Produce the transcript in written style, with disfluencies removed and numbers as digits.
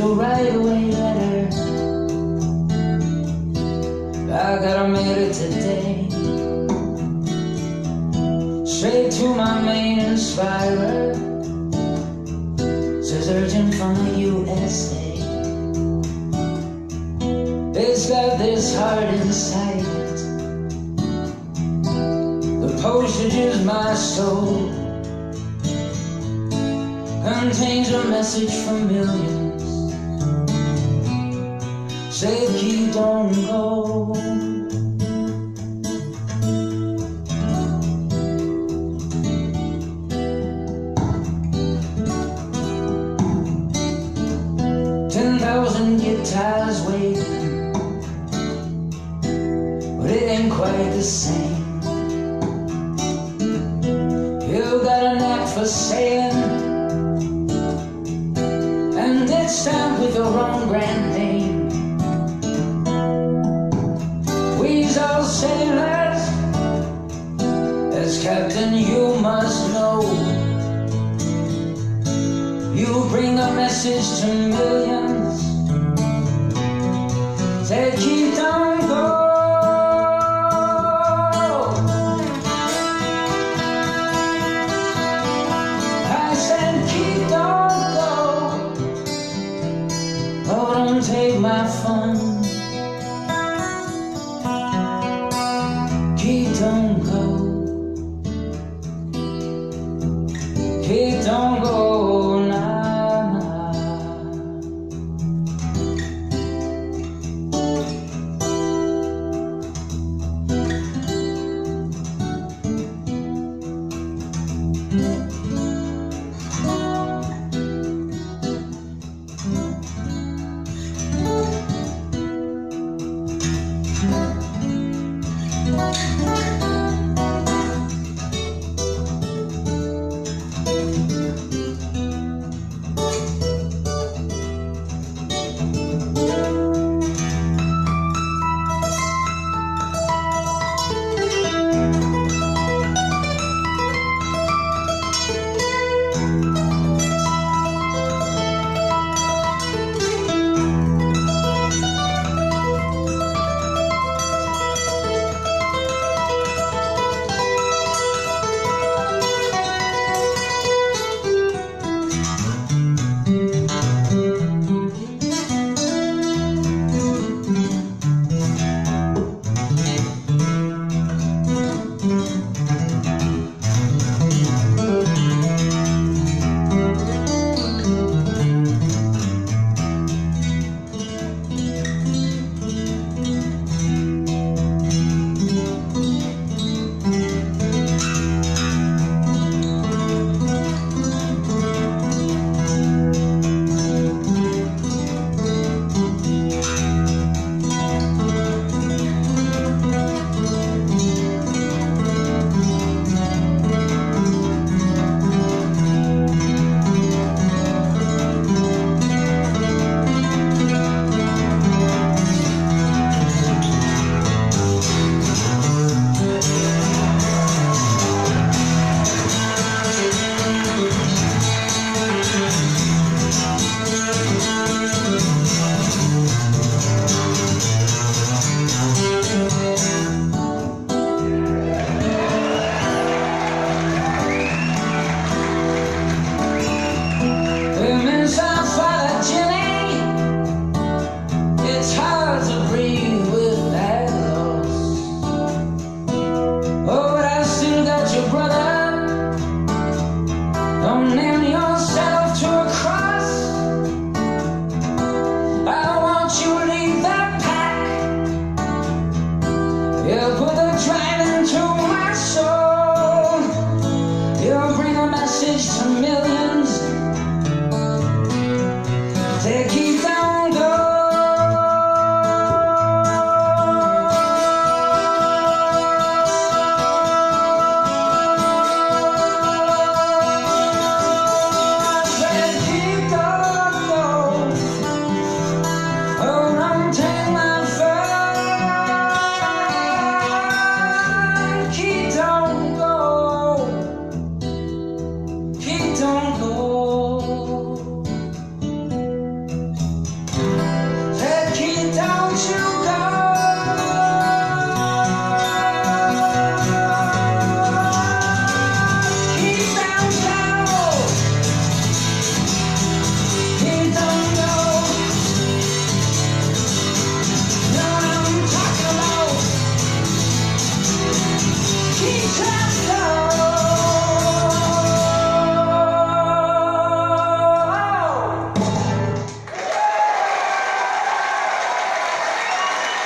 your right away letter. I gotta mail it today, straight to my main inspirer. Says urgent from the USA. It's got this heart inside it. The postage is my soul, contains a message from millions. Say keep, don't go. 10,000 guitars waiting, but it ain't quite the same. You got a knack for saying, and it's stamped with your own brand name. We's all sailors, as captain you must know. You bring a message to millions, say keep, don't go. I said keep, don't go. Oh, don't take my fun. Keep, don't go. Keep, don't go.